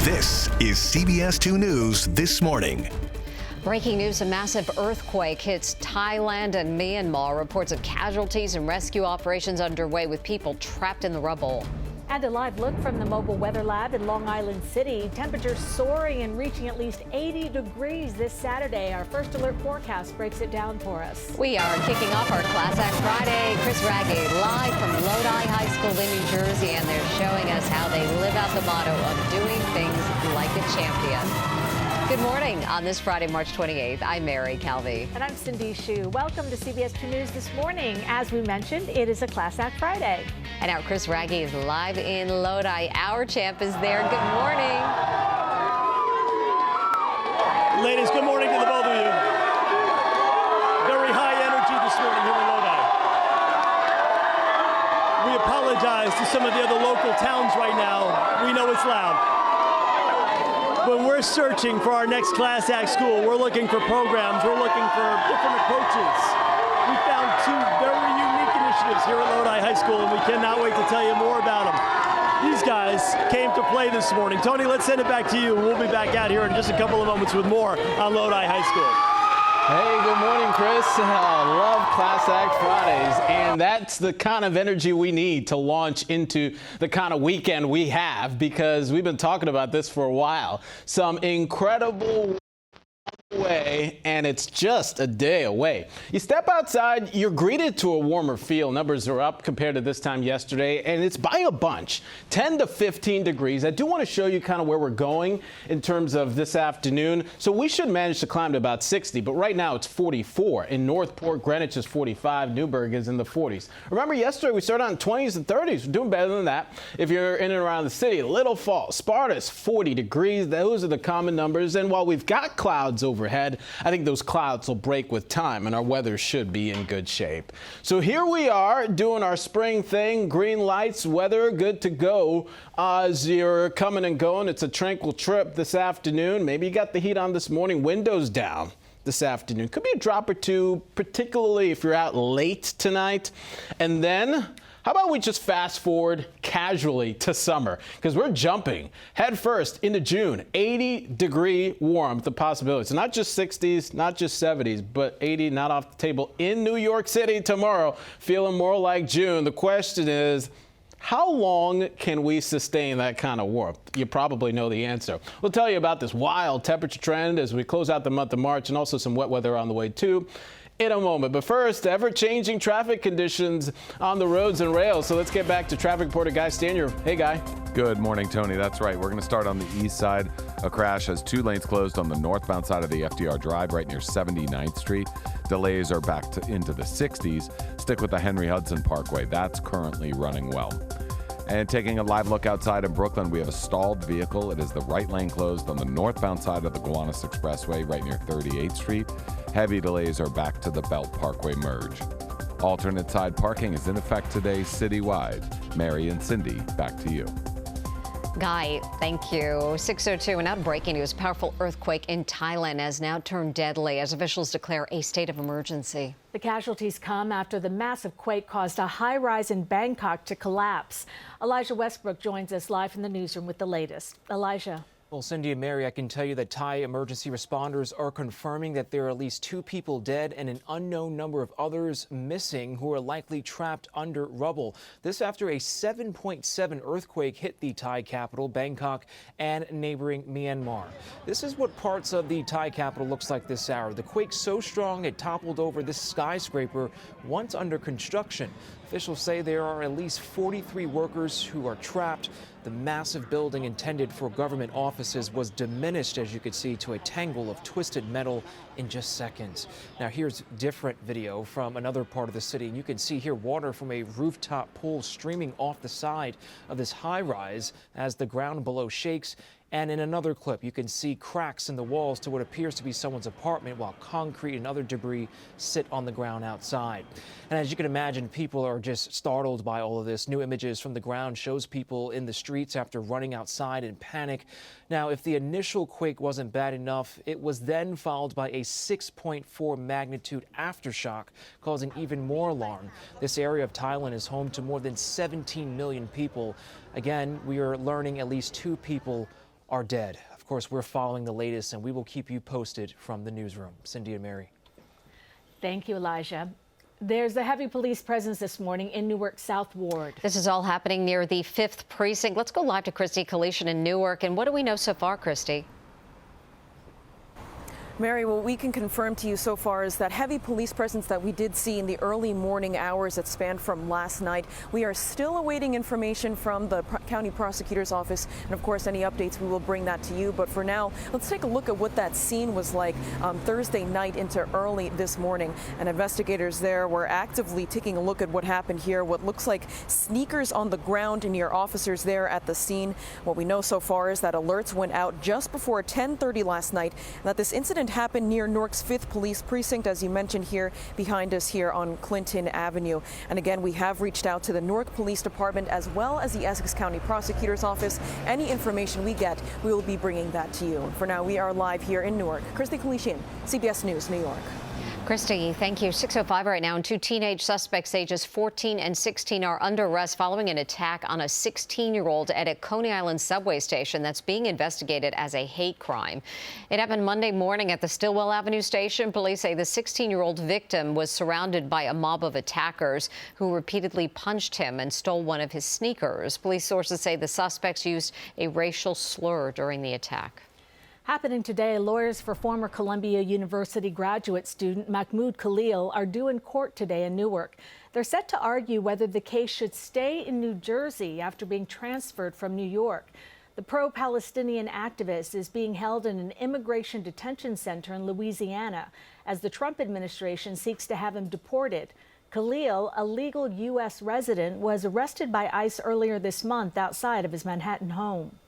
This is CBS 2 News This Morning. Breaking news, a massive earthquake hits Thailand and Myanmar. Reports of casualties and rescue operations underway with people trapped in the rubble. And a live look from the mobile weather lab in Long Island City. Temperatures soaring and reaching at least 80 degrees this Saturday. Our first alert forecast breaks it down for us. We are kicking off our Class Act Friday. Chris Wragge live from Lodi High School in New Jersey, and they're showing us how they live out the motto of doing things like a champion. Good morning on this Friday, March 28th. I'm Mary Calvi. And I'm Cindy Hsu. Welcome to CBS 2 News This Morning. As we mentioned, it is a Class Act Friday. And now Chris Wragge is live in Lodi. Our champ is there. Good morning. Ladies, good morning to the both of you. Very high energy this morning here in Lodi. We apologize to some of the other local towns right now. We know it's loud. When we're searching for our next Class Act school, we're looking for programs, we're looking for different approaches. We found two very unique initiatives here at Lodi High School, and we cannot wait to tell you more about them. These guys came to play this morning. Tony, let's send it back to you. We'll be back out here in just a couple of moments with more on Lodi High School. Hey, good morning, Chris. I love Class Act Fridays, and that's the kind of energy we need to launch into the kind of weekend we have, because we've been talking about this for a while. Some incredible away, and it's just a day away. You step outside, you're greeted to a warmer feel. Numbers are up compared to this time yesterday, and it's by a bunch, 10 to 15 degrees. I do want to show you kind of where we're going in terms of this afternoon. So we should manage to climb to about 60, but right now it's 44. In Northport, Greenwich is 45. Newburgh is in the 40s. Remember, yesterday we started on 20s and 30s. We're doing better than that. If you're in and around the city, Little Falls, Sparta's 40 degrees. Those are the common numbers. And while we've got clouds overhead, I think those clouds will break with time, and our weather should be in good shape. So here we are doing our spring thing. Green lights, weather good to go. As you're coming and going, it's a tranquil trip this afternoon. Maybe you got the heat on this morning, windows down this afternoon. Could be a drop or two, particularly if you're out late tonight. And then how about we just fast forward casually to summer, because we're jumping head first into June. 80-degree warmth, the possibility. It's not just 60s, not just 70s, but 80 not off the table in New York City tomorrow, feeling more like June. The question is, how long can we sustain that kind of warmth? You probably know the answer. We'll tell you about this wild temperature trend as we close out the month of March, and also some wet weather on the way too in a moment. But first, ever-changing traffic conditions on the roads and rails. So let's get back to traffic reporter Guy Stanier. Hey, Guy. Good morning, Tony. That's right. We're going to start on the east side. A crash has two lanes closed on the northbound side of the FDR Drive right near 79th Street. Delays are back into the 60s. Stick with the Henry Hudson Parkway. That's currently running well. And taking a live look outside in Brooklyn, we have a stalled vehicle. It is the right lane closed on the northbound side of the Gowanus Expressway right near 38th Street. Heavy delays are back to the Belt Parkway merge. Alternate side parking is in effect today citywide. Mary and Cindy, back to you. Guy, thank you. 6:02, and now breaking news. Powerful earthquake in Thailand has now turned deadly as officials declare a state of emergency. The casualties come after the massive quake caused a high-rise in Bangkok to collapse. Elijah Westbrook joins us live from the newsroom with the latest. Elijah. Well, Cindy and Mary, I can tell you that Thai emergency responders are confirming that there are at least 2 people dead and an unknown number of others missing who are likely trapped under rubble. This after a 7.7 earthquake hit the Thai capital, Bangkok, and neighboring Myanmar. This is what parts of the Thai capital looks like this hour. The quake so strong it toppled over this skyscraper once under construction. Officials say there are at least 43 workers who are trapped. The massive building intended for government offices was diminished, as you could see, to a tangle of twisted metal in just seconds. Now here's different video from another part of the city. And you can see here water from a rooftop pool streaming off the side of this high rise as the ground below shakes. And in another clip, you can see cracks in the walls to what appears to be someone's apartment, while concrete and other debris sit on the ground outside. And as you can imagine, people are just startled by all of this. New images from the ground shows people in the streets after running outside in panic. Now, if the initial quake wasn't bad enough, it was then followed by a 6.4 magnitude aftershock, causing even more alarm. This area of Thailand is home to more than 17 million people. Again, we are learning at least 2 people are dead. Of course, we're following the latest, and we will keep you posted from the newsroom. Cindy and Mary. Thank you, Elijah. There's a heavy police presence this morning in Newark South Ward. This is all happening near the 5th Precinct. Let's go live to Christy Kalishan in Newark. And what do we know so far, Christy? Mary, what we can confirm to you so far is that heavy police presence that we did see in the early morning hours that spanned from last night. We are still awaiting information from the county prosecutor's office, and of course any updates we will bring that to you. But for now, let's take a look at what that scene was like Thursday night into early this morning. And investigators there were actively taking a look at what happened here. What looks like sneakers on the ground near officers there at the scene. What we know so far is that alerts went out just before 10:30 last night, and that this incident happened near Newark's 5th Police Precinct, as you mentioned here behind us here on Clinton Avenue. And again, we have reached out to the Newark Police Department as well as the Essex County Prosecutor's Office. Any information we get, we will be bringing that to you. For now, we are live here in Newark. Christy Kalishan, CBS News, New York. Christy, thank you. 6:05 right now, and 2 teenage suspects ages 14 and 16 are under arrest following an attack on a 16-year-old at a Coney Island subway station that's being investigated as a hate crime. It happened Monday morning at the Stillwell Avenue station. Police say the 16-year-old victim was surrounded by a mob of attackers who repeatedly punched him and stole one of his sneakers. Police sources say the suspects used a racial slur during the attack. Happening today, lawyers for former Columbia University graduate student Mahmoud Khalil are due in court today in Newark. They're set to argue whether the case should stay in New Jersey after being transferred from New York. The pro-Palestinian activist is being held in an immigration detention center in Louisiana as the Trump administration seeks to have him deported. Khalil, a legal U.S. resident, was arrested by ICE earlier this month outside of his Manhattan home.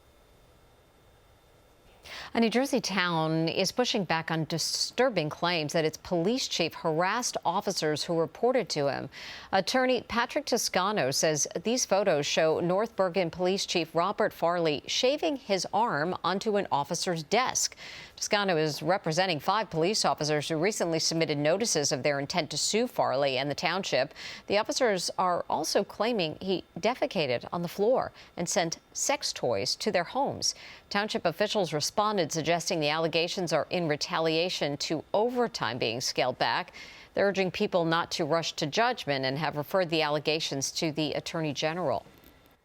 A New Jersey town is pushing back on disturbing claims that its police chief harassed officers who reported to him. Attorney Patrick Toscano says these photos show North Bergen Police Chief Robert Farley shaving his arm onto an officer's desk. Toscano is representing 5 police officers who recently submitted notices of their intent to sue Farley and the township. The officers are also claiming he defecated on the floor and sent sex toys to their homes. Township officials responded, suggesting the allegations are in retaliation to overtime being scaled back. They're urging people not to rush to judgment and have referred the allegations to the Attorney General.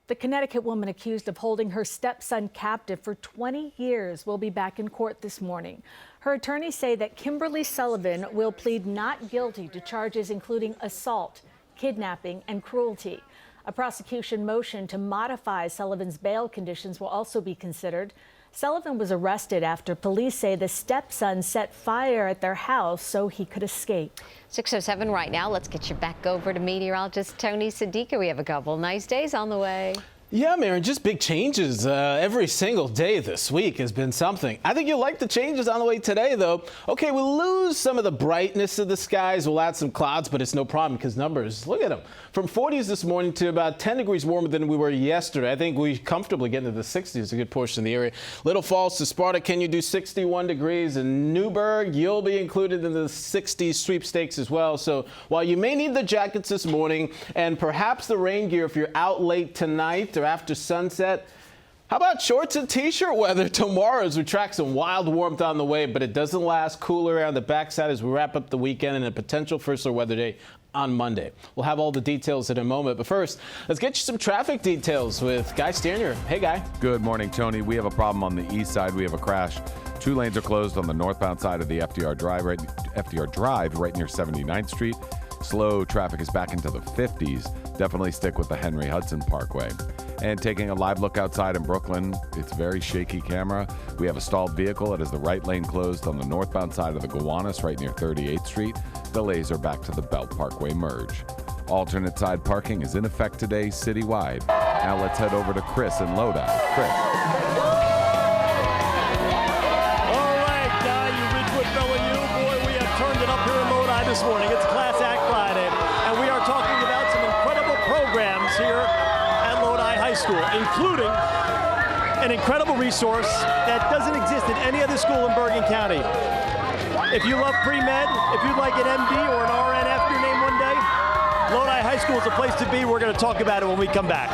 The Connecticut woman accused of holding her stepson captive for 20 years will be back in court this morning. Her attorneys say that Kimberly Sullivan will plead not guilty to charges including assault, kidnapping, and cruelty. A prosecution motion to modify Sullivan's bail conditions will also be considered. Sullivan was arrested after police say the stepson set fire at their house so he could escape. 6:07 right now. Let's get you back over to meteorologist Tony Sadiqa. We have a couple nice days on the way. Yeah, Mary, just big changes every single day this week has been something. I think you'll like the changes on the way today, though. Okay, we'll lose some of the brightness of the skies. We'll add some clouds, but it's no problem because numbers, look at them. From 40s this morning to about 10 degrees warmer than we were yesterday. I think we comfortably get into the 60s, a good portion of the area. Little Falls to Sparta, can you do 61 degrees? In Newburgh, you'll be included in the 60s sweepstakes as well. So while you may need the jackets this morning and perhaps the rain gear if you're out late tonight or after sunset, how about shorts and t-shirt weather tomorrow as we track some wild warmth on the way, but it doesn't last. Cooler around the backside as we wrap up the weekend and a potential first weather day on Monday. We'll have all the details in a moment, but first, let's get you some traffic details with Guy Sternier. Hey, Guy. Good morning, Tony. We have a problem on the east side. We have a crash. 2 lanes are closed on the northbound side of the FDR Drive right near 79th Street. Slow traffic is back into the 50s. Definitely stick with the Henry Hudson Parkway. And taking a live look outside in Brooklyn, it's very shaky camera. We have a stalled vehicle. It is the right lane closed on the northbound side of the Gowanus right near 38th Street. Delays are back to the Belt Parkway merge. Alternate side parking is in effect today citywide. Now let's head over to Chris in Lodi. Chris. All right, Guy, you Ridgewood fellow, you. Boy, we have turned it up here in Lodi this morning. It's Class Act Friday, and we are talking about some incredible programs here at Lodi High School, including an incredible resource that doesn't exist in any other school in Bergen County. If you love pre-med, if you'd like an MD or an RN after your name one day, Lodi High School is a place to be. We're going to talk about it when we come back.